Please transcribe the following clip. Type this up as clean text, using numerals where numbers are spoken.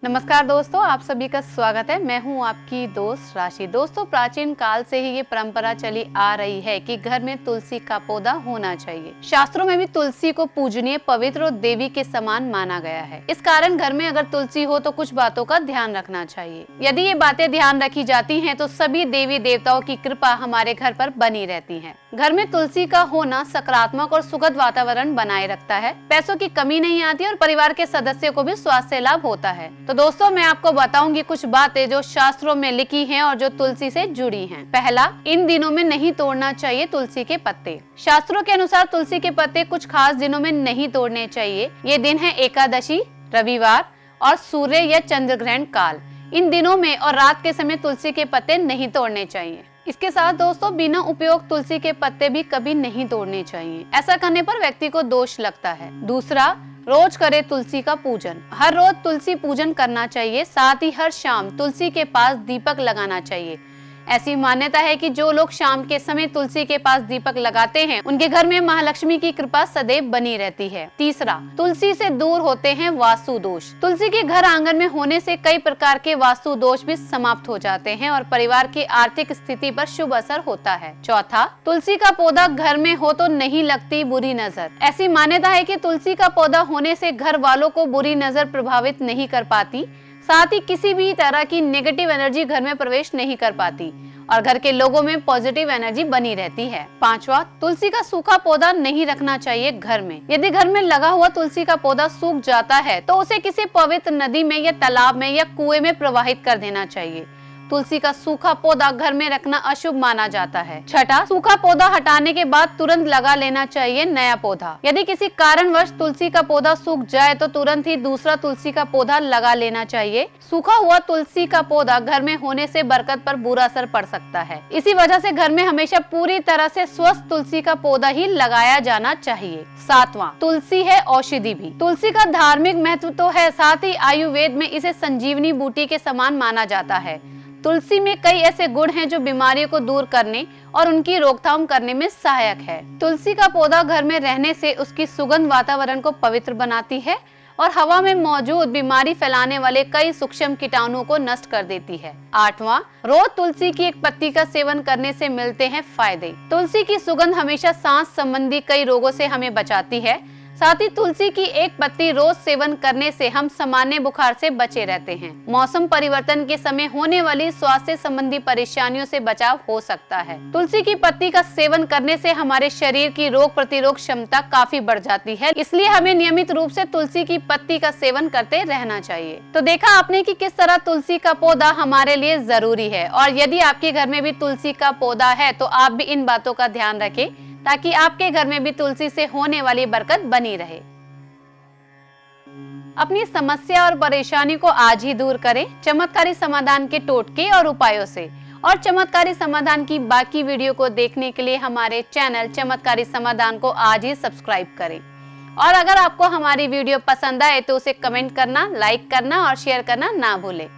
नमस्कार दोस्तों, आप सभी का स्वागत है। मैं हूं आपकी दोस्त राशि। दोस्तों, प्राचीन काल से ही ये परंपरा चली आ रही है कि घर में तुलसी का पौधा होना चाहिए। शास्त्रों में भी तुलसी को पूजनीय, पवित्र और देवी के समान माना गया है। इस कारण घर में अगर तुलसी हो तो कुछ बातों का ध्यान रखना चाहिए। यदि ये बातें ध्यान रखी जाती हैं तो सभी देवी देवताओं की कृपा हमारे घर पर बनी रहती है। घर में तुलसी का होना सकारात्मक और सुखद वातावरण बनाए रखता है, पैसों की कमी नहीं आती और परिवार के सदस्यों को भी स्वास्थ्य लाभ होता है। तो दोस्तों, मैं आपको बताऊंगी कुछ बातें जो शास्त्रों में लिखी हैं और जो तुलसी से जुड़ी हैं। पहला, इन दिनों में नहीं तोड़ना चाहिए तुलसी के पत्ते। शास्त्रों के अनुसार तुलसी के पत्ते कुछ खास दिनों में नहीं तोड़ने चाहिए। ये दिन है एकादशी, रविवार और सूर्य या चंद्र ग्रहण काल। इन दिनों में और रात के समय तुलसी के पत्ते नहीं तोड़ने चाहिए। इसके साथ दोस्तों, बिना उपयोग तुलसी के पत्ते भी कभी नहीं तोड़ने चाहिए। ऐसा करने पर व्यक्ति को दोष लगता है। दूसरा, रोज करे तुलसी का पूजन। हर रोज तुलसी पूजन करना चाहिए। साथ ही हर शाम तुलसी के पास दीपक लगाना चाहिए। ऐसी मान्यता है कि जो लोग शाम के समय तुलसी के पास दीपक लगाते हैं, उनके घर में महालक्ष्मी की कृपा सदैव बनी रहती है। तीसरा, तुलसी से दूर होते हैं वास्तु दोष। तुलसी के घर आंगन में होने से कई प्रकार के वास्तु दोष भी समाप्त हो जाते हैं और परिवार की आर्थिक स्थिति पर शुभ असर होता है। चौथा, तुलसी का पौधा घर में हो तो नहीं लगती बुरी नजर। ऐसी मान्यता है कि तुलसी का पौधा होने से घर वालों को बुरी नजर प्रभावित नहीं कर पाती। साथ ही किसी भी तरह की नेगेटिव एनर्जी घर में प्रवेश नहीं कर पाती और घर के लोगों में पॉजिटिव एनर्जी बनी रहती है। पांचवा, तुलसी का सूखा पौधा नहीं रखना चाहिए घर में। यदि घर में लगा हुआ तुलसी का पौधा सूख जाता है तो उसे किसी पवित्र नदी में या तालाब में या कुएं में प्रवाहित कर देना चाहिए। तुलसी का सूखा पौधा घर में रखना अशुभ माना जाता है। छठा, सूखा पौधा हटाने के बाद तुरंत लगा लेना चाहिए नया पौधा। यदि किसी कारणवश तुलसी का पौधा सूख जाए तो तुरंत ही दूसरा तुलसी का पौधा लगा लेना चाहिए। सूखा हुआ तुलसी का पौधा घर में होने से बरकत पर बुरा असर पड़ सकता है। इसी वजह से घर में हमेशा पूरी तरह से स्वस्थ तुलसी का पौधा ही लगाया जाना चाहिए। सातवां, तुलसी है औषधि भी। तुलसी का धार्मिक महत्व तो है, साथ ही आयुर्वेद में इसे संजीवनी बूटी के समान माना जाता है। तुलसी में कई ऐसे गुण हैं जो बीमारियों को दूर करने और उनकी रोकथाम करने में सहायक है। तुलसी का पौधा घर में रहने से उसकी सुगंध वातावरण को पवित्र बनाती है और हवा में मौजूद बीमारी फैलाने वाले कई सूक्ष्म कीटाणुओं को नष्ट कर देती है। आठवां, रोज तुलसी की एक पत्ती का सेवन करने से मिलते हैं फायदे। तुलसी की सुगंध हमेशा सांस संबंधी कई रोगों से हमें बचाती है। साथ ही तुलसी की एक पत्ती रोज सेवन करने से हम सामान्य बुखार से बचे रहते हैं। मौसम परिवर्तन के समय होने वाली स्वास्थ्य संबंधी परेशानियों से बचाव हो सकता है। तुलसी की पत्ती का सेवन करने से हमारे शरीर की रोग प्रतिरोध क्षमता काफी बढ़ जाती है, इसलिए हमें नियमित रूप से तुलसी की पत्ती का सेवन करते रहना चाहिए। तो देखा आपने कि किस तरह तुलसी का पौधा हमारे लिए जरूरी है, और यदि आपके घर में भी तुलसी का पौधा है तो आप भी इन बातों का ध्यान रखें ताकि आपके घर में भी तुलसी से होने वाली बरकत बनी रहे। अपनी समस्या और परेशानी को आज ही दूर करें चमत्कारी समाधान के टोटके और उपायों से। और चमत्कारी समाधान की बाकी वीडियो को देखने के लिए हमारे चैनल चमत्कारी समाधान को आज ही सब्सक्राइब करें। और अगर आपको हमारी वीडियो पसंद आए तो उसे कमेंट करना, लाइक करना और शेयर करना ना भूलें।